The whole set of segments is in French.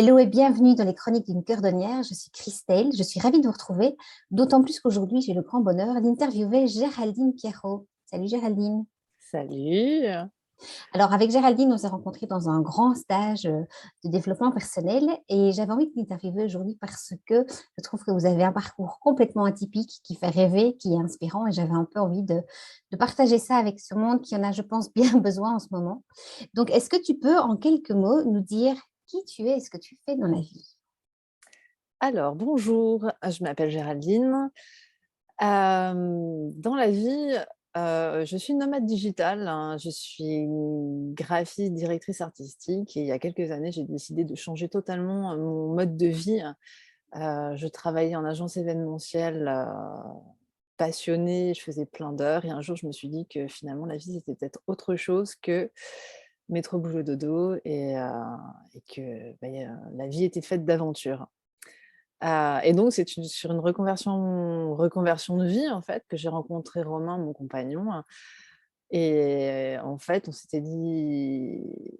Hello et bienvenue dans les Chroniques d'une cordonnière. Je suis Christelle, je suis ravie de vous retrouver, d'autant plus qu'aujourd'hui j'ai le grand bonheur d'interviewer Géraldine Pierrot. Salut Géraldine. Salut. Alors avec Géraldine, on s'est rencontrés dans un grand stage de développement personnel et j'avais envie de l'interviewer aujourd'hui parce que je trouve que vous avez un parcours complètement atypique qui fait rêver, qui est inspirant et j'avais un peu envie de partager ça avec ce monde qui en a, je pense, bien besoin en ce moment. Donc est-ce que tu peux en quelques mots nous dire qui tu es et ce que tu fais dans la vie? Alors, bonjour, je m'appelle Géraldine. Dans la vie, je suis nomade digitale, hein. Je suis graphiste, directrice artistique et il y a quelques années, j'ai décidé de changer totalement, mon mode de vie. Je travaillais en agence événementielle, passionnée, je faisais plein d'heures et un jour, je me suis dit que finalement la vie, c'était peut-être autre chose que métro boulot dodo et que, la vie était faite d'aventures. Et donc c'est sur une reconversion de vie, en fait, que j'ai rencontré Romain, mon compagnon, et en fait,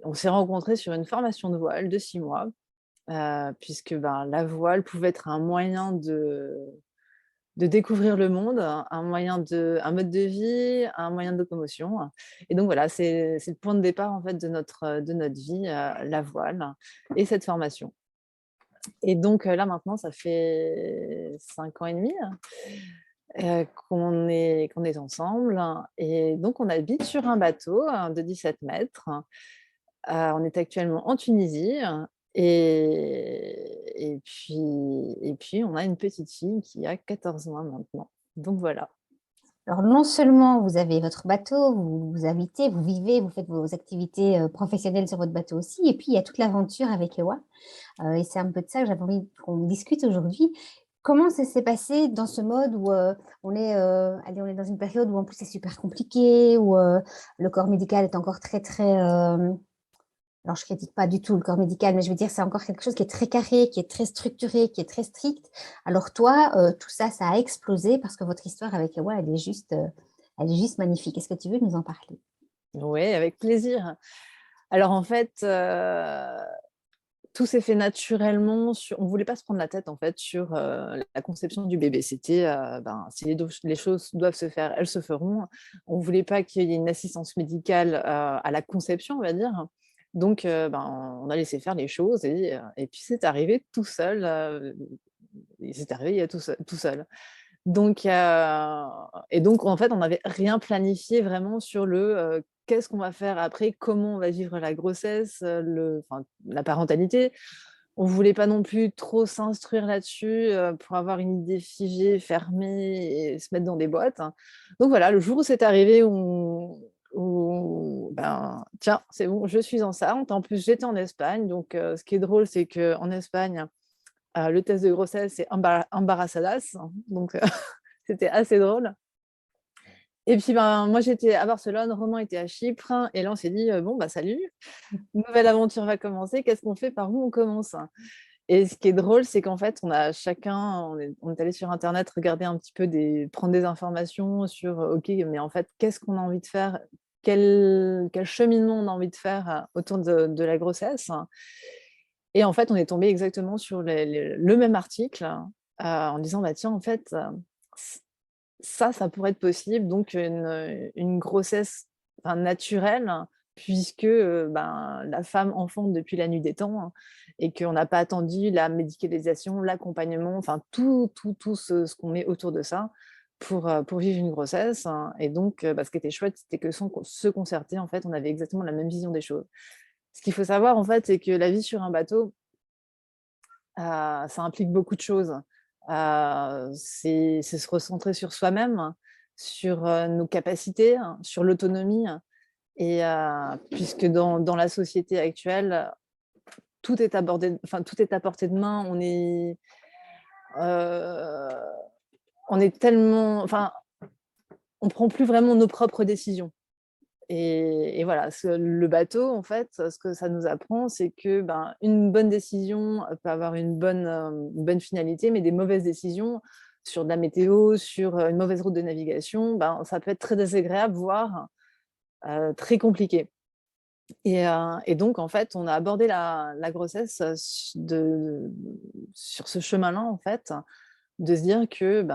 on s'est rencontrés sur une formation de voile de 6 mois, puisque, ben, la voile pouvait être un moyen de découvrir le monde, un mode de vie, un moyen de locomotion, et donc voilà, c'est le point de départ, en fait, de notre vie, la voile et cette formation. Et donc là, maintenant, ça fait 5 ans et demi, qu'on est ensemble, et donc on habite sur un bateau, de 17 mètres. On est actuellement en Tunisie, et puis on a une petite fille qui a 14 mois maintenant. Donc voilà. Alors, non seulement vous avez votre bateau, vous habitez, vous vivez, vous faites vos activités professionnelles sur votre bateau aussi, et puis il y a toute l'aventure avec Ewa. Et c'est un peu de ça que j'avais envie qu'on discute aujourd'hui. Comment ça s'est passé dans ce mode où allez, on est dans une période où en plus c'est super compliqué, où le corps médical est encore très, très, alors, je critique pas du tout le corps médical, mais je veux dire, c'est encore quelque chose qui est très carré, qui est très structuré, qui est très strict. Alors toi, tout ça, ça a explosé parce que votre histoire avec Ewa, elle est juste magnifique. Est-ce que tu veux nous en parler? Oui, avec plaisir. Alors en fait, tout s'est fait naturellement on voulait pas se prendre la tête, en fait, sur, la conception du bébé. C'était, si les choses doivent se faire, elles se feront. On voulait pas qu'il y ait une assistance médicale, à la conception, on va dire. Donc, on a laissé faire les choses, et puis c'est arrivé tout seul, c'est arrivé tout seul. Donc, donc en fait, on n'avait rien planifié vraiment sur qu'est-ce qu'on va faire après? Comment on va vivre la grossesse, la parentalité? On voulait pas non plus trop s'instruire là-dessus, pour avoir une idée figée, fermée et se mettre dans des boîtes. Donc voilà, le jour où c'est arrivé, tiens, c'est bon, je suis enceinte. En plus, j'étais en Espagne, donc ce qui est drôle, c'est qu'en Espagne, le test de grossesse, c'est embarazadas, donc c'était assez drôle. Et puis, moi, j'étais à Barcelone, Romain était à Chypre, et là, on s'est dit: «Bon, bah, salut, nouvelle aventure va commencer, qu'est-ce qu'on fait? Par où on commence?» Et ce qui est drôle, c'est qu'en fait, on est allés sur internet regarder un petit peu prendre des informations sur, OK, mais en fait, qu'est-ce qu'on a envie de faire? Quel cheminement on a envie de faire, autour de la grossesse? Et en fait, on est tombé exactement sur le même article, en disant: «Bah, tiens, en fait, ça pourrait être possible», donc une grossesse, enfin, naturelle, puisque, la femme enfante depuis la nuit des temps, hein, et qu'on n'a pas attendu la médicalisation, l'accompagnement, enfin tout ce qu'on met autour de ça pour vivre une grossesse, hein. Et donc ce qui était chouette, c'était que sans se concerter, en fait, on avait exactement la même vision des choses. Ce qu'il faut savoir, en fait, c'est que la vie sur un bateau, ça implique beaucoup de choses. C'est se recentrer sur soi-même, sur, nos capacités, sur l'autonomie, et puisque dans la société actuelle, tout est à portée de main. Heu, on est tellement on prend plus vraiment nos propres décisions. Et voilà, le bateau, en fait, ce que ça nous apprend, c'est que, une bonne décision, peut avoir une bonne finalité, mais des mauvaises décisions sur de la météo, sur, une mauvaise route de navigation, ça peut être très désagréable, voire, très compliqué. Et donc, en fait, on a abordé la grossesse sur ce chemin-là, en fait, de se dire que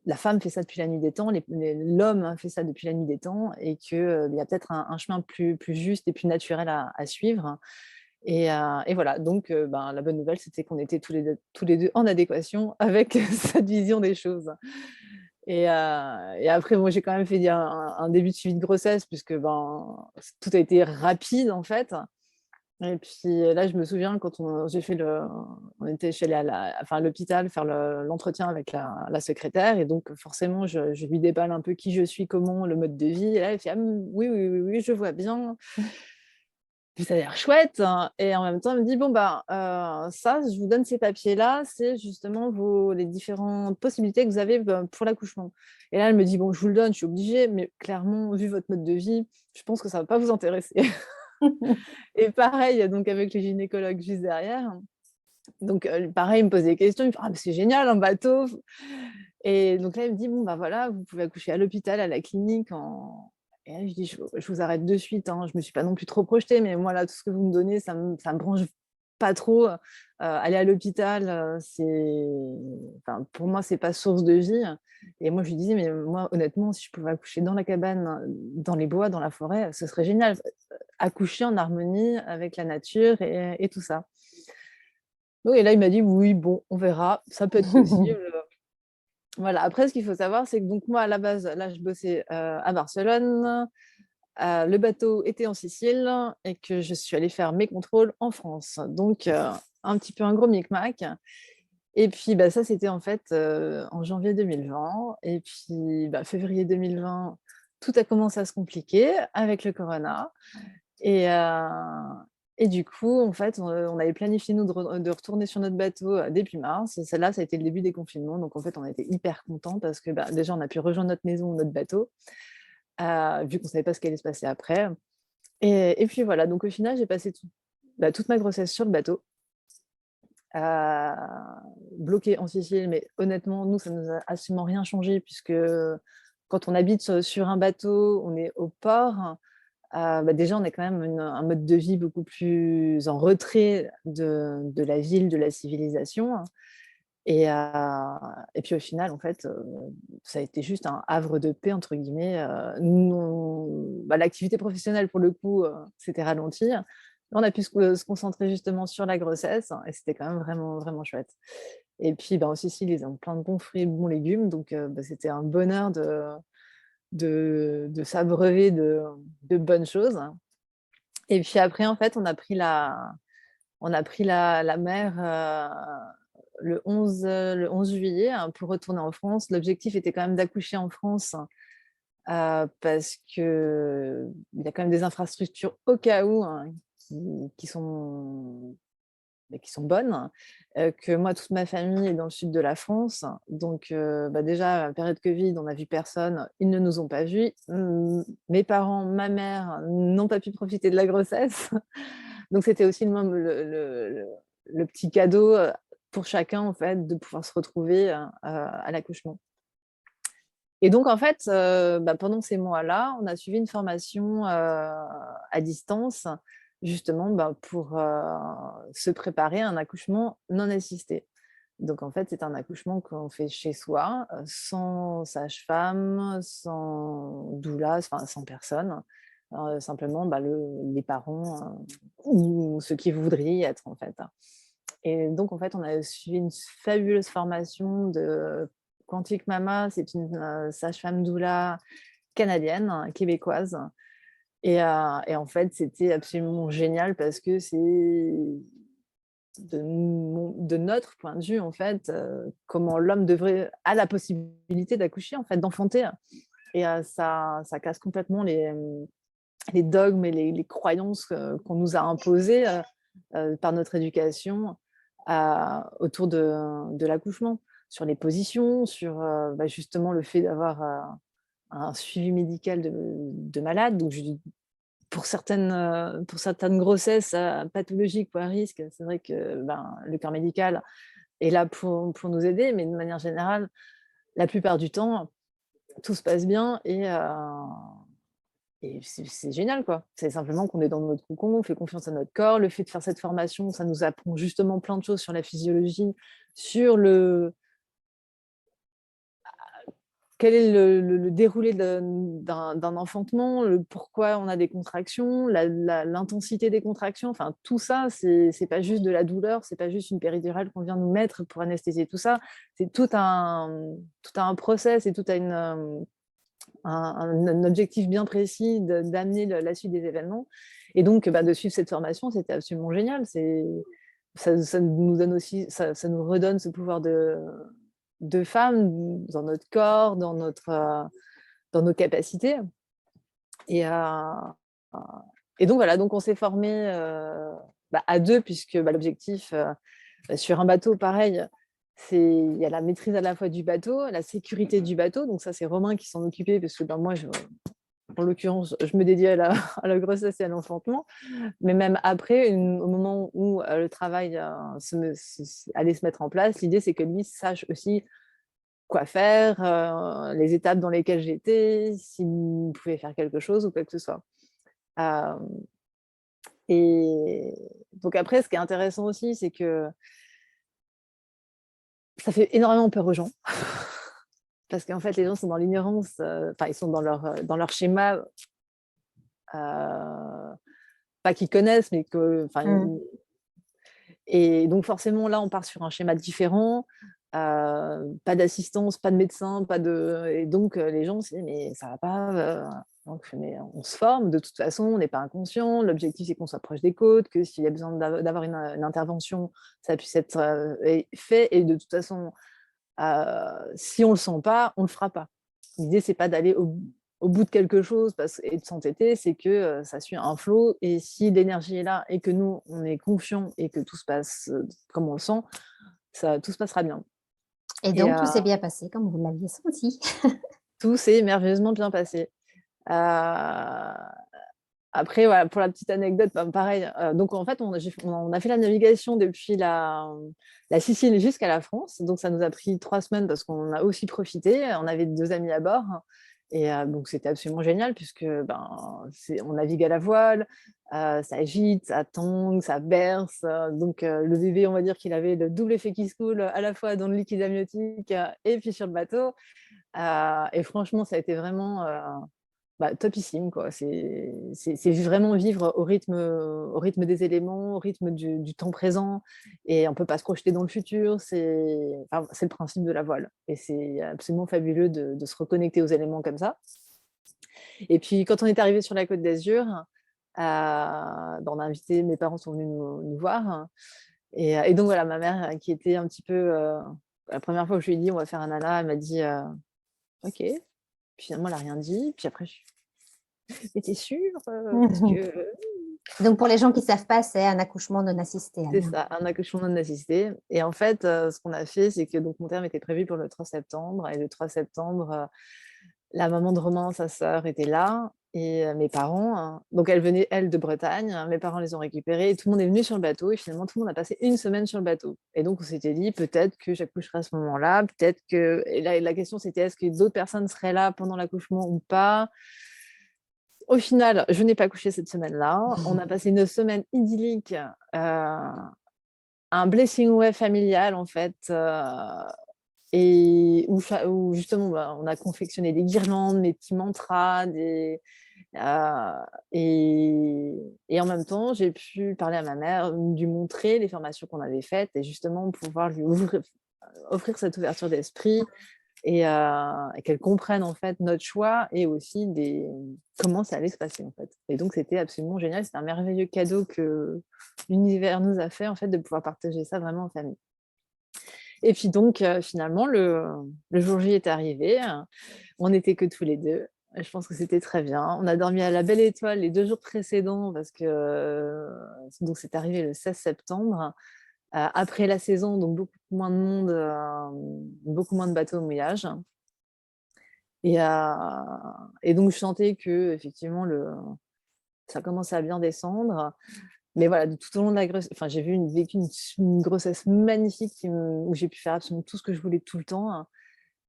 la femme fait ça depuis la nuit des temps, l'homme fait ça depuis la nuit des temps, et qu'il y a peut-être un chemin plus juste et plus naturel à suivre. Et voilà, donc la bonne nouvelle, c'était qu'on était tous les deux en adéquation avec cette vision des choses. Et après, moi, j'ai quand même fait un début de suivi de grossesse, puisque tout a été rapide, en fait. Et puis là, je me souviens quand on était chez à l'hôpital faire l'entretien avec la secrétaire, et donc forcément, je lui déballe un peu qui je suis, comment, le mode de vie. Et là, elle fait: «Ah, oui, oui, oui, oui, je vois bien. Puis ça a l'air chouette», hein. Et en même temps, elle me dit: «Bon, ça, je vous donne ces papiers-là, c'est justement les différentes possibilités que vous avez, pour l'accouchement». Et là, elle me dit: «Bon, je vous le donne, je suis obligée, mais clairement, vu votre mode de vie, je pense que ça va pas vous intéresser». Et pareil, donc avec les gynécologues juste derrière. Donc pareil, il me pose des questions, il me fait: «Ah, mais c'est génial, un bateau!» Et donc là, il me dit: «Bon, voilà, vous pouvez accoucher à l'hôpital, à la clinique en». Et là, je dis: «Je vous arrête de suite, hein, je me suis pas non plus trop projetée, mais moi, là, tout ce que vous me donnez, ça me branche pas trop. Aller à l'hôpital, pour moi, c'est pas source de vie». Et moi, je lui disais: «Mais moi, honnêtement, si je pouvais accoucher dans la cabane, dans les bois, dans la forêt, ce serait génial. Accoucher en harmonie avec la nature et tout ça». Oui, et là, il m'a dit: «Oui, bon, on verra, ça peut être possible». Voilà, après, ce qu'il faut savoir, c'est que donc moi, à la base, là, je bossais, à Barcelone, le bateau était en Sicile, et que je suis allée faire mes contrôles en France. Donc un petit peu un gros micmac. Et puis, ça, c'était en fait, en janvier 2020. Et puis, février 2020, tout a commencé à se compliquer avec le corona. Et du coup, en fait, on avait planifié, nous, de retourner sur notre bateau, début mars. Et celle-là, ça a été le début des confinements. Donc en fait, on était hyper contents parce que, déjà, on a pu rejoindre notre maison, notre bateau, vu qu'on ne savait pas ce qui allait se passer après. Et puis voilà, donc au final, j'ai passé toute ma grossesse sur le bateau, bloquée en Sicile. Mais honnêtement, nous, ça nous a absolument rien changé, puisque quand on habite sur un bateau, on est au port. Déjà, on est quand même un mode de vie beaucoup plus en retrait de la ville, de la civilisation. Et puis au final, en fait, ça a été juste un havre de paix, entre guillemets. L'activité professionnelle, pour le coup, s'était ralentie. On a pu se concentrer justement sur la grossesse, et c'était quand même vraiment, vraiment chouette. Et puis, en Sicile, ils ont plein de bons fruits et de bons légumes, donc c'était un bonheur de s'abreuver de bonnes choses. Et puis après, en fait, on a pris la mer, le 11 juillet, hein, pour retourner en France. L'objectif était quand même d'accoucher en France, parce qu'il y a quand même des infrastructures au cas où, hein, qui sont qui sont bonnes, que moi, toute ma famille est dans le sud de la France. Donc déjà, période covid, on n'a vu personne, ils ne nous ont pas vus. Mes parents, ma mère n'ont pas pu profiter de la grossesse. Donc c'était aussi le petit cadeau, pour chacun, en fait, de pouvoir se retrouver, à l'accouchement. Et donc en fait, pendant ces mois-là, on a suivi une formation, à distance, justement, pour, se préparer à un accouchement non assisté. Donc en fait, c'est un accouchement qu'on fait chez soi, sans sage-femme, sans doula, enfin sans personne, simplement, les parents, ou ceux qui voudraient y être, en fait. Et donc en fait, on a suivi une fabuleuse formation de Quantique Mama. C'est une, sage-femme doula canadienne, hein, québécoise. Et en fait, c'était absolument génial, parce que c'est de notre point de vue, en fait, comment l'homme a la possibilité d'accoucher, en fait, d'enfanter. Et ça casse complètement les dogmes et les croyances, qu'on nous a imposées, par notre éducation, autour de l'accouchement, sur les positions, sur justement le fait d'avoir, un suivi médical de malade. Donc pour certaines grossesses, pathologiques ou à risque, c'est vrai que le corps médical est là pour nous aider, mais de manière générale, la plupart du temps, tout se passe bien. et c'est génial, quoi. C'est simplement qu'on est dans notre cocon, on fait confiance à notre corps. Le fait de faire cette formation, ça nous apprend justement plein de choses sur la physiologie, sur quel est le déroulé d'un enfantement, le pourquoi on a des contractions, l'intensité des contractions. Enfin, tout ça, c'est pas juste de la douleur, c'est pas juste une péridurale qu'on vient nous mettre pour anesthésier tout ça. C'est tout un process et tout à un objectif bien précis d'amener la suite des événements. Et donc, de suivre cette formation, c'était absolument génial. Ça nous donne aussi, ça nous redonne ce pouvoir de femme dans notre corps, dans nos capacités. Et, et donc, voilà, donc on s'est formés à deux, puisque l'objectif sur un bateau, pareil, il y a la maîtrise à la fois du bateau, la sécurité du bateau. Donc ça, c'est Romain qui s'en occupait, parce que moi, en l'occurrence, je me dédiais à la grossesse et à l'enfantement. Mais même après, au moment où le travail allait se mettre en place, l'idée, c'est que lui sache aussi quoi faire, les étapes dans lesquelles j'étais, s'il pouvait faire quelque chose ou quoi que ce soit. Euh, et donc après, ce qui est intéressant aussi, c'est que ça fait énormément peur aux gens. Parce qu'en fait, les gens sont dans l'ignorance, ils sont dans leur schéma, pas qu'ils connaissent, mais que. Et donc, forcément, là, on part sur un schéma différent. Pas d'assistance, pas de médecin, et donc les gens se disent mais ça va pas. Donc, mais on se forme, de toute façon, on n'est pas inconscient. L'objectif, c'est qu'on s'approche des côtes, que s'il y a besoin d'avoir une intervention, ça puisse être fait. Et de toute façon, si on le sent pas, on le fera pas. L'idée, c'est pas d'aller au bout de quelque chose et de s'entêter, c'est que ça suit un flot. Et si l'énergie est là et que nous, on est confiant et que tout se passe comme on le sent, tout se passera bien. Et donc, tout s'est bien passé comme vous l'aviez senti. Tout s'est merveilleusement bien passé. Après, voilà, pour la petite anecdote, pareil. Donc, en fait, on a fait la navigation depuis la Sicile jusqu'à la France. Donc, ça nous a pris 3 semaines parce qu'on a aussi profité. On avait 2 amis à bord. Et donc, c'était absolument génial puisque on navigue à la voile, ça agite, ça tangue, ça berce. Donc, le bébé, on va dire qu'il avait le double effet qui se coule à la fois dans le liquide amniotique et puis sur le bateau. Et franchement, ça a été vraiment topissime, quoi. C'est vraiment vivre au rythme des éléments, au rythme du temps présent, et on ne peut pas se projeter dans le futur. C'est le principe de la voile. Et c'est absolument fabuleux de se reconnecter aux éléments comme ça. Et puis, quand on est arrivé sur la Côte d'Azur, on a invité, mes parents sont venus nous voir. Et donc, voilà, ma mère, qui était un petit peu... la première fois que je lui ai dit, on va faire un nana, elle m'a dit, OK. Puis finalement, elle n'a rien dit. Puis après, mais t'es sûre parce que... Donc, pour les gens qui ne savent pas, c'est un accouchement non assisté. C'est ça, un accouchement non assisté. Et en fait, ce qu'on a fait, c'est que donc, mon terme était prévu pour le 3 septembre. Et le 3 septembre, la maman de Romain, sa sœur, était là. Et mes parents, donc elle venait, elle, de Bretagne. Mes parents les ont récupérés. Et tout le monde est venu sur le bateau. Et finalement, tout le monde a passé 1 semaine sur le bateau. Et donc, on s'était dit, peut-être que j'accoucherai à ce moment-là. Peut-être que... Et la question, c'était, est-ce que d'autres personnes seraient là pendant l'accouchement ou pas? Au final, je n'ai pas couché cette semaine-là. On a passé une semaine idyllique, un blessing way familial, en fait, et où justement, on a confectionné des guirlandes, des petits mantras, et en même temps, j'ai pu parler à ma mère, lui montrer les formations qu'on avait faites et justement pouvoir lui offrir cette ouverture d'esprit, et qu'elle comprenne en fait notre choix et aussi comment ça allait se passer en fait. Et donc c'était absolument génial, c'était un merveilleux cadeau que l'univers nous a fait en fait, de pouvoir partager ça vraiment en famille. Et puis donc finalement le jour J est arrivé, on n'était que tous les deux. Je pense que c'était très bien. On a dormi à la Belle Étoile les 2 jours précédents parce que donc c'est arrivé le 16 septembre. Après la saison, donc beaucoup moins de monde, beaucoup moins de bateaux au mouillage. Et donc, je sentais que effectivement ça commençait à bien descendre. Mais voilà, tout au long de la grossesse, j'ai vécu une grossesse magnifique où j'ai pu faire absolument tout ce que je voulais tout le temps,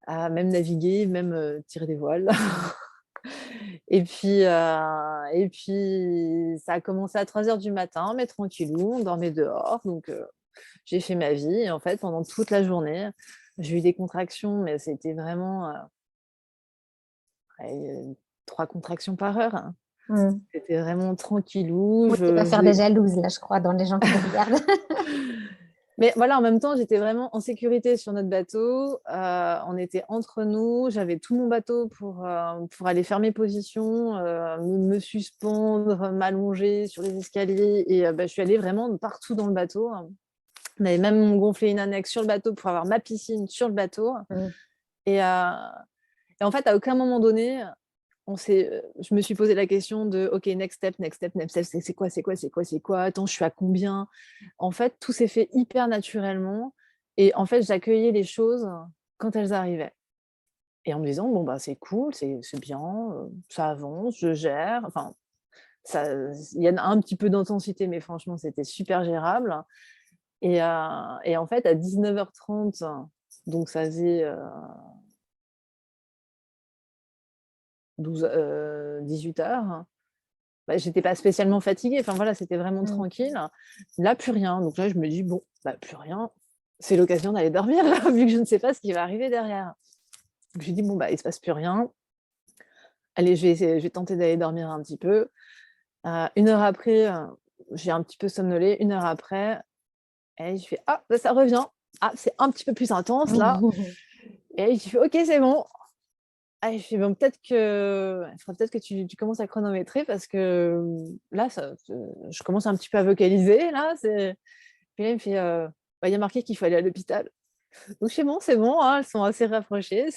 même naviguer, même tirer des voiles. Et puis, ça a commencé à 3 heures du matin, mais tranquillou, on dormait dehors. Donc, j'ai fait ma vie. Et en fait, pendant toute la journée, j'ai eu des contractions, mais c'était vraiment 3 contractions par heure, hein. Mmh. C'était vraiment tranquillou. Oui, tu vas faire des jalouses, là, je crois, dans les gens qui nous regardent. Mais voilà, en même temps, j'étais vraiment en sécurité sur notre bateau. On était entre nous. J'avais tout mon bateau pour aller faire mes positions, me suspendre, m'allonger sur les escaliers. Et je suis allée vraiment partout dans le bateau. On avait même gonflé une annexe sur le bateau pour avoir ma piscine sur le bateau. Mmh. Et, en fait, à aucun moment donné, je me suis posé la question de OK, next step, next step, next step, c'est quoi, c'est quoi, c'est quoi, c'est quoi? Attends, je suis à combien? En fait, tout s'est fait hyper naturellement. Et en fait, j'accueillais les choses quand elles arrivaient. Et en me disant, bon, bah, c'est cool, c'est bien, ça avance, je gère. Enfin, ça, il y a un petit peu d'intensité, mais franchement, c'était super gérable. Et en fait, à 19h30, donc ça faisait 18h, bah, j'étais pas spécialement fatiguée. Enfin voilà, c'était vraiment Mmh. tranquille. Là, plus rien. Donc là, je me dis, bon, bah, plus rien. C'est l'occasion d'aller dormir, là, vu que je ne sais pas ce qui va arriver derrière. Donc j'ai dit, bon, bah, il se passe plus rien. Allez, je vais tenter d'aller dormir un petit peu. 1 heure après, j'ai un petit peu somnolé. 1 heure après, et je fais, ah, bah, ça revient. Ah, c'est un petit peu plus intense là. Et je fais, ok, c'est bon. Ah, je fais, bon, il faudrait peut-être que tu commences à chronométrer parce que là, je commence un petit peu à vocaliser. Là, Puis là, il me fait, bah, il y a marqué qu'il faut aller à l'hôpital. Donc, je fais, bon, c'est bon, hein, elles sont assez rapprochées.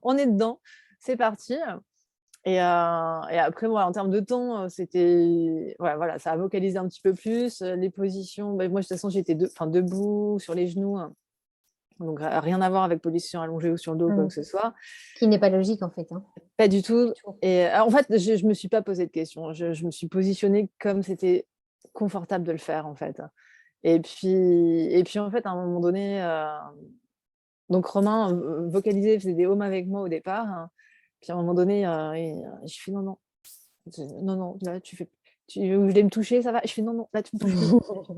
On est dedans, c'est parti. Et après, moi, en termes de temps, c'était. Ouais, voilà, ça a vocalisé un petit peu plus. Les positions, bah, moi, de toute façon, j'étais debout, sur les genoux, hein. Donc, rien à voir avec position allongée ou sur le dos ou quoi Mmh. que ce soit. Qui n'est pas logique, en fait, hein, Pas du du tout. tout. Et en fait, je ne me suis pas posé de questions. Je me suis positionnée comme c'était confortable de le faire, en fait. Et puis en fait, à un moment donné, donc Romain, vocalisait, faisait des «ohms» avec moi au départ, hein. Puis à un moment donné, je fais: «Non, non, non, non, là tu voulais me toucher, ça va?» Je fais: «Non, non, là tu me touches plus.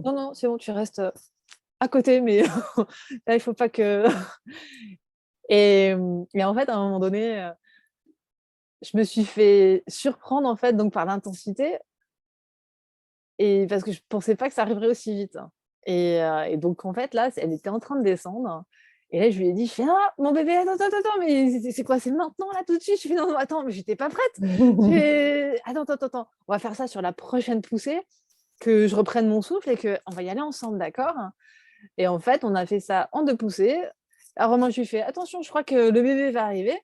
Non, non, c'est bon, tu restes, à côté, mais là il faut pas que» et en fait, à un moment donné, je me suis fait surprendre, en fait, donc par l'intensité. Et parce que je pensais pas que ça arriverait aussi vite, hein. Et donc en fait, là, elle était en train de descendre. Et là, je lui ai dit, je fais: «Ah, mon bébé, attends, attends, attends, mais c'est quoi? C'est maintenant, là, tout de suite?» Je fais: «Non, non, attends, mais j'étais pas prête». Je fais: «Attends, attends, attends, on va faire ça sur la prochaine poussée, que je reprenne mon souffle et qu'on va y aller ensemble, d'accord?» Et en fait, on a fait ça en 2 poussées. Alors Romain, je lui fais: «Attention, je crois que le bébé va arriver».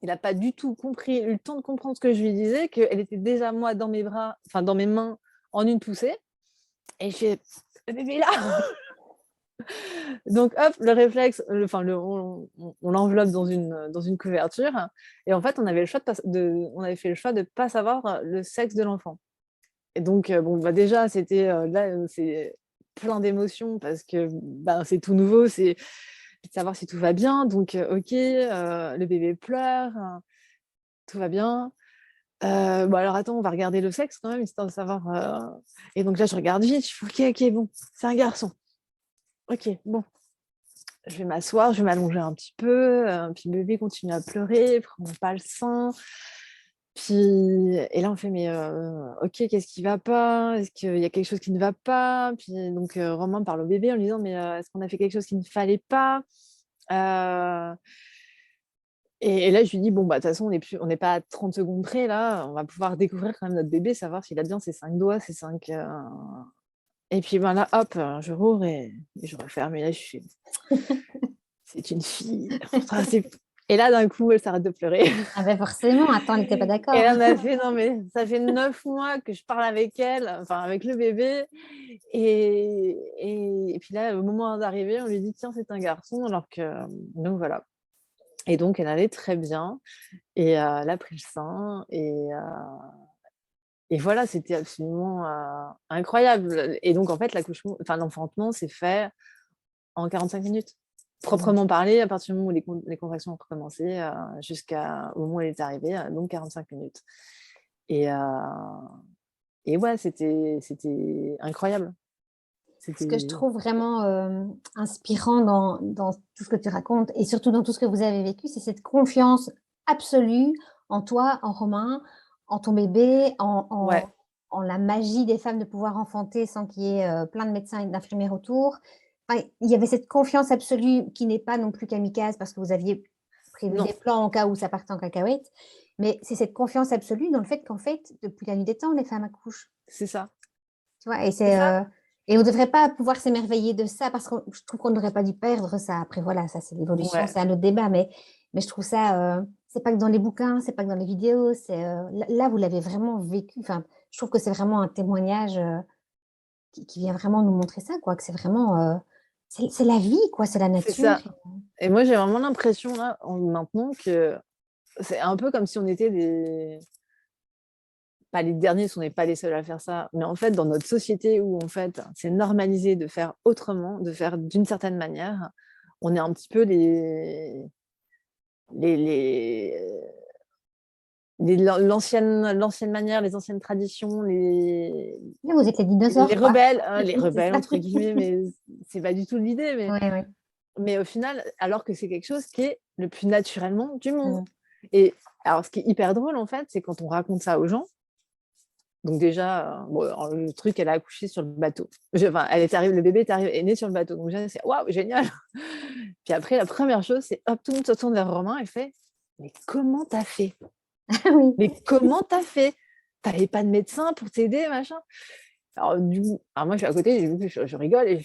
Il a pas du tout compris, eu le temps de comprendre ce que je lui disais, qu'elle était déjà, moi, dans mes bras, enfin dans mes mains, en une poussée. Et je fais: «Le bébé est là!» Donc hop, le réflexe, enfin on l'enveloppe dans une couverture. Et en fait, on avait le choix on avait fait le choix de pas savoir le sexe de l'enfant. Et donc bon, bah, déjà, c'était, là, c'est plein d'émotions parce que, bah, c'est tout nouveau, c'est de savoir si tout va bien. Donc OK, le bébé pleure, tout va bien. Bon alors attends, on va regarder le sexe quand même, histoire de savoir, et donc là, je regarde vite, je fais: «OK, OK, bon, c'est un garçon. OK, bon». Je vais m'asseoir, je vais m'allonger un petit peu, puis le bébé continue à pleurer, prend pas le sein. Puis et là, on fait: «Mais, OK, qu'est-ce qui va pas? Est-ce qu'il y a quelque chose qui ne va pas?» Puis donc Romain parle au bébé en lui disant: «Mais, est-ce qu'on a fait quelque chose qu'il ne fallait pas?» Heu et là, je lui dis: «Bon, bah, de toute façon, on n'est pas à 30 secondes près là, on va pouvoir découvrir quand même notre bébé, savoir s'il a bien ses 5 doigts, ses 5. Et puis, ben, là, hop, je rouvre et je referme et là, je fais: «C'est une fille, enfin, c'est» et là, d'un coup, elle s'arrête de pleurer. Ah bah, forcément, attends, elle était pas Et d'accord. là, elle m'a fait: «Non, mais ça fait 9 mois que je parle avec elle, enfin, avec le bébé et puis là, au moment d'arriver, on lui dit: "Tiens, c'est un garçon", alors que donc voilà. Et donc elle allait très bien et elle a pris le sein et voilà, c'était absolument, incroyable. Et donc en fait, l'enfantement s'est fait en 45 minutes. proprement parler, à partir du moment où les contractions ont recommencé, jusqu'au moment où elle est arrivée, donc 45 minutes. Et, ouais, c'était incroyable. Ce que je C'était... trouve vraiment inspirant dans tout ce que tu racontes et surtout dans tout ce que vous avez vécu, c'est cette confiance absolue en toi, en Romain, en ton bébé, Ouais, en la magie des femmes de pouvoir enfanter sans qu'il y ait plein de médecins et d'infirmières autour. Enfin, il y avait cette confiance absolue qui n'est pas non plus kamikaze parce que vous aviez prévu non, des plans au cas où ça partait en cacahuète, mais c'est cette confiance absolue dans le fait qu'en fait, depuis la nuit des temps, les femmes accouchent. c'est ça. Tu vois, et C'est ça. et on ne devrait pas pouvoir s'émerveiller de ça parce que je trouve qu'on n'aurait pas dû perdre ça. Après, voilà, ça c'est l'évolution, Ouais, c'est un autre débat, mais je trouve ça, c'est pas que dans les bouquins, c'est pas que dans les vidéos, là, vous l'avez vraiment vécu. Enfin, je trouve que c'est vraiment un témoignage qui vient vraiment nous montrer ça, quoi, que c'est vraiment, c'est la vie, quoi, c'est la c'est nature. ça. Et moi, j'ai vraiment l'impression, là, maintenant, que c'est un peu comme si on était pas les derniers, si on n'est pas les seuls à faire ça, mais en fait, dans notre société où, en fait, c'est normalisé de faire autrement, de faire d'une certaine manière, on est un petit peu les, les, l'ancienne manière, les anciennes traditions, Là, vous êtes les les dinosaures, quoi. rebelles, hein, les C'est rebelles, ça. entre guillemets, mais c'est pas du tout l'idée. Oui, oui. Mais au final, alors que c'est quelque chose qui est le plus naturellement du monde. Mm. Et alors, ce qui est hyper drôle, en fait, c'est quand on raconte ça aux gens. Donc déjà, bon, le truc, elle a accouché sur le bateau. Enfin, le bébé est né sur le bateau. Donc déjà, c'est waouh, génial. Puis après, la première chose, c'est hop, tout le monde se tourne vers Romain et fait, mais comment t'as fait? Oui. Mais comment t'as fait? T'avais pas de médecin pour t'aider, machin? Alors, moi, je suis à côté, je rigole et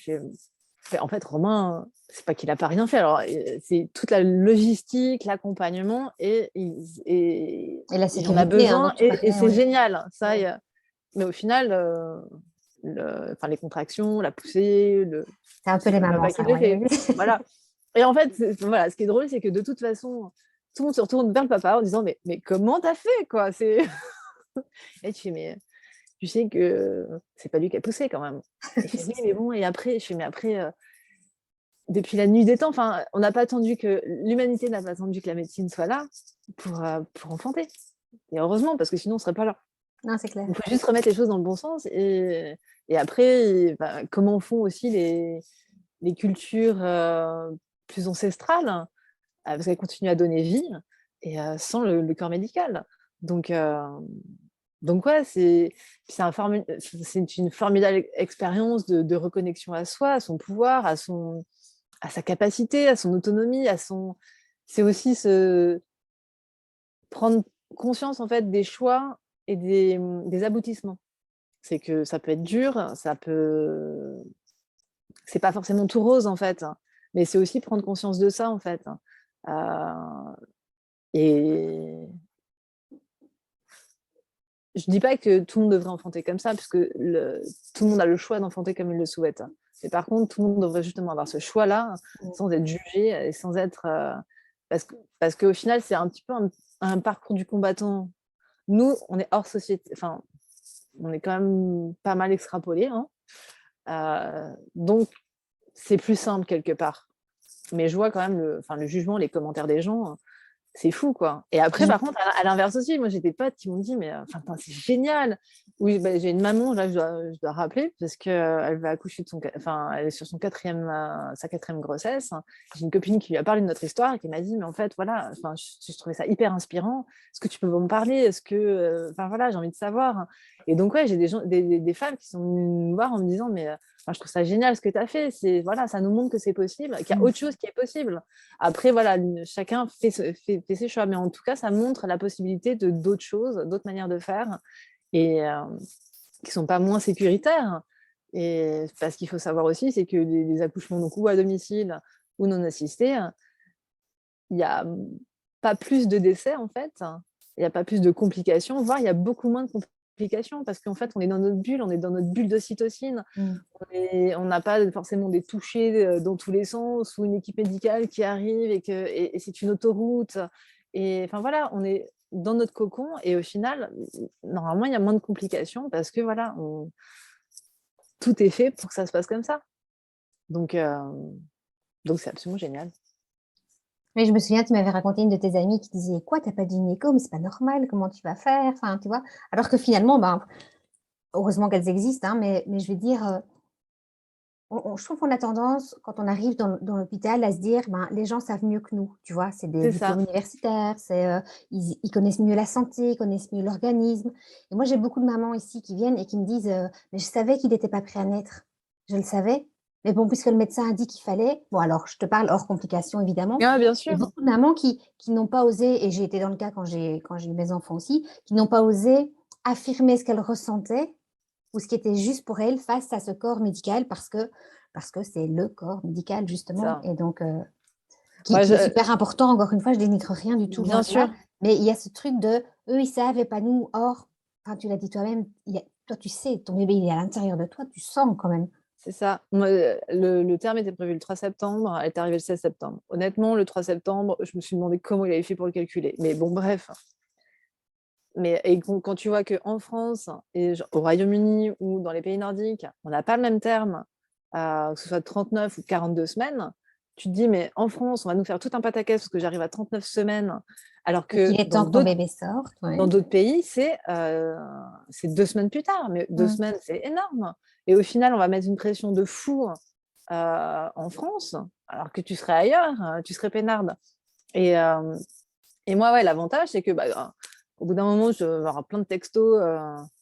en fait, Romain, c'est pas qu'il a pas rien fait. Alors, c'est toute la logistique, l'accompagnement Et la il en a sécurité, hein, dont besoin tu et parlais, c'est oui. génial. Ça, Mm. mais au final, les contractions, la poussée, C'est un peu c'est les le mamans, papa qui ça, le oui. fait. Voilà. Et en fait, voilà, ce qui est drôle, c'est que de toute façon, tout le monde se retourne vers le papa en disant mais comment t'as fait quoi? Et tu fais mais tu sais que c'est pas lui qui a poussé quand même. Il fait oui mais bon et après je fais mais après depuis la nuit des temps, enfin on n'a pas attendu que l'humanité n'a pas attendu que la médecine soit là pour enfanter. Et heureusement parce que sinon on serait pas là. Non, c'est clair. Il faut juste remettre les choses dans le bon sens et après comment font aussi les cultures plus ancestrales parce qu'elles continuent à donner vie et sans le corps médical. Donc, ouais, c'est une formidable expérience de reconnexion à soi, à son pouvoir, à sa capacité, à son autonomie, c'est aussi prendre conscience en fait des choix et des aboutissements. C'est que ça peut être dur, c'est pas forcément tout rose en fait, mais c'est aussi prendre conscience de ça en fait. Et je dis pas que tout le monde devrait enfanter comme ça, puisque tout le monde a le choix d'enfanter comme il le souhaite. Mais par contre, tout le monde devrait justement avoir ce choix-là, sans être jugé et sans être. Parce qu'au final, c'est un petit peu un parcours du combattant. Nous, on est hors société. Enfin, on est quand même pas mal extrapolé. Hein. Donc, c'est plus simple quelque part. Mais je vois quand même le jugement, les commentaires des gens. C'est fou, quoi. Et après, par contre, à l'inverse aussi, moi, j'ai des potes qui m'ont dit, mais c'est génial. Oui, bah, j'ai une maman, là, je dois rappeler, parce qu'elle va accoucher elle est sur sa quatrième grossesse. J'ai une copine qui lui a parlé de notre histoire et qui m'a dit, mais en fait, voilà, je trouvais ça hyper inspirant. Est-ce que tu peux me parler? Est-ce que, voilà, j'ai envie de savoir. Et donc, ouais, j'ai des femmes qui sont venues me voir en me disant, mais je trouve ça génial ce que tu as fait. Voilà, ça nous montre que c'est possible, qu'il y a autre chose qui est possible. Après, voilà, chacun fait ses choix, mais en tout cas, ça montre la possibilité de d'autres choses, d'autres manières de faire, et qui ne sont pas moins sécuritaires. Et parce qu'il faut savoir aussi, c'est que les accouchements donc, ou à domicile ou non assistés, il n'y a pas plus de décès, en fait. Il n'y a pas plus de complications, voire il y a beaucoup moins de complications, parce qu'en fait, on est dans notre bulle, on est dans notre bulle d'ocytocine. Mm. On n'a pas forcément des touchés dans tous les sens ou une équipe médicale qui arrive et c'est une autoroute. Et enfin voilà, on est dans notre cocon et au final, normalement, il y a moins de complications parce que voilà, tout est fait pour que ça se passe comme ça. Donc, Donc, c'est absolument génial. Mais je me souviens, tu m'avais raconté une de tes amies qui disait quoi, t'as pas de gynéco, mais c'est pas normal, comment tu vas faire? Enfin, tu vois. Alors que finalement, ben, heureusement qu'elles existent, hein, mais je veux dire, je trouve qu'on a tendance, quand on arrive dans l'hôpital, à se dire, ben, les gens savent mieux que nous, tu vois, c'est des C'est diplômes ça. universitaires, ils connaissent mieux la santé, ils connaissent mieux l'organisme. Et moi, j'ai beaucoup de mamans ici qui viennent et qui me disent, mais je savais qu'il n'était pas prêt à naître, je le savais. Mais bon, puisque le médecin a dit qu'il fallait, bon, alors je te parle hors complications, évidemment, Ah, bien et sûr. beaucoup de mamans qui n'ont pas osé, et j'ai été dans le cas quand j'ai eu mes enfants aussi, qui n'ont pas osé affirmer ce qu'elles ressentaient ou ce qui était juste pour elles face à ce corps médical parce que c'est le corps médical justement Ça. et donc qui, Moi, qui est super important. Encore une fois, je dénigre rien du tout, loin bien de là, sûr. mais il y a ce truc de eux ils savent et pas nous. Or, enfin, tu l'as dit toi-même, toi tu sais, ton bébé il est à l'intérieur de toi, tu sens quand même. C'est ça. Moi, le terme était prévu le 3 septembre, elle est arrivée le 16 septembre. Honnêtement, le 3 septembre, je me suis demandé comment il avait fait pour le calculer. Mais bon, bref. Mais et quand tu vois qu'en France et au Royaume-Uni ou dans les pays nordiques, on n'a pas le même terme, que ce soit 39 ou 42 semaines, tu te dis, mais en France, on va nous faire tout un pataquès parce que j'arrive à 39 semaines, alors Et qu'il que est temps que ton bébé sorte, dans ouais. d'autres pays, c'est 2 semaines plus tard. Mais 2 semaines, c'est énorme. Et au final, on va mettre une pression de fou en France, alors que tu serais ailleurs, tu serais peinarde. Et, et moi, ouais, l'avantage, c'est que au bout d'un moment, je vais avoir plein de textos,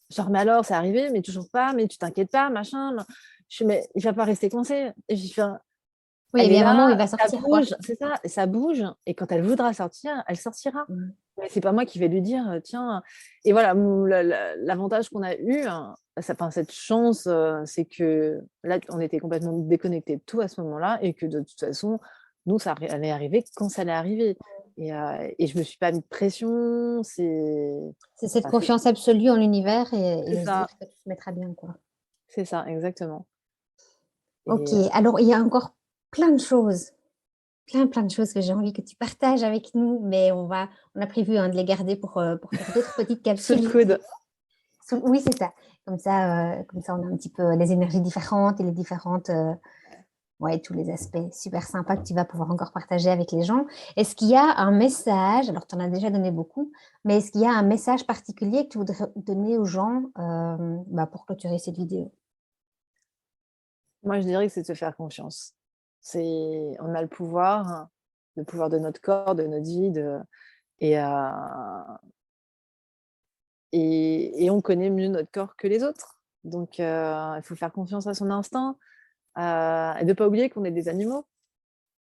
genre, mais alors, c'est arrivé, mais toujours pas, mais tu t'inquiètes pas, machin. Je suis, mais il va pas rester coincé. Et je fais, Oui, il y a elle est bien un là, moment où il va ça sortir quoi. bouge, c'est ça, ça bouge. Et quand elle voudra sortir, elle sortira. Mm. Mais c'est pas moi qui vais lui dire, tiens. Et voilà, l'avantage qu'on a eu, hein, enfin, cette chance, c'est que là, on était complètement déconnectés de tout à ce moment-là et que de toute façon, nous, ça allait arriver quand ça allait arriver. Et je me suis pas mis de pression. C'est cette Enfin, confiance absolue en l'univers et c'est de se ça, dire que tout se mettra bien quoi. c'est ça, exactement. Ok, Et alors il y a encore plein de choses. Plein de choses que j'ai envie que tu partages avec nous, mais on a prévu hein, de les garder pour faire d'autres petites sous le capsules. coude. Oui, c'est ça. Comme ça, on a un petit peu les énergies différentes et les différentes, ouais, tous les aspects super sympas que tu vas pouvoir encore partager avec les gens. Est-ce qu'il y a un message, alors tu en as déjà donné beaucoup, mais est-ce qu'il y a un message particulier que tu voudrais donner aux gens pour clôturer cette vidéo? Moi, je dirais que c'est de se faire confiance. On a le pouvoir de notre corps, de notre vie, et, et on connaît mieux notre corps que les autres. Donc, il faut faire confiance à son instinct, et de ne pas oublier qu'on est des animaux.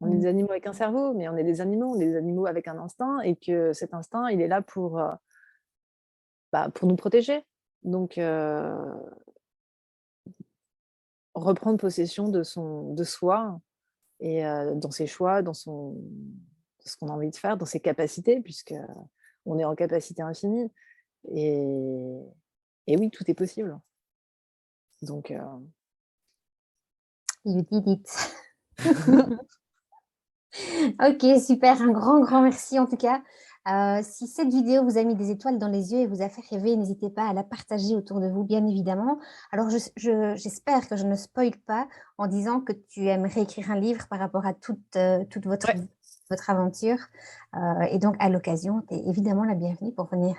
On est Mm. des animaux avec un cerveau, mais on est des animaux, on est des animaux avec un instinct, et que cet instinct, il est là pour nous protéger. Donc, reprendre possession de soi, et dans ses choix, dans ce qu'on a envie de faire, dans ses capacités, puisque on est en capacité infinie. Et, et oui, tout est possible. Donc, You did it. Ok, super, un grand merci en tout cas. Si cette vidéo vous a mis des étoiles dans les yeux et vous a fait rêver, n'hésitez pas à la partager autour de vous, bien évidemment. Alors, j'espère que je ne spoil pas en disant que tu aimerais écrire un livre par rapport à toute votre ouais, vie, votre aventure. Et donc, à l'occasion, tu es évidemment la bienvenue pour venir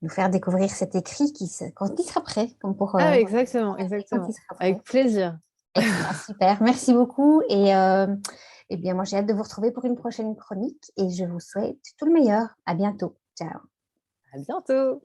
nous faire découvrir cet écrit quand il sera prêt, comme pour ah, exactement, quand il exactement. sera prêt. Avec plaisir. Excellent, super. Merci beaucoup. Et eh bien, moi, j'ai hâte de vous retrouver pour une prochaine chronique et je vous souhaite tout le meilleur. À bientôt. Ciao. À bientôt.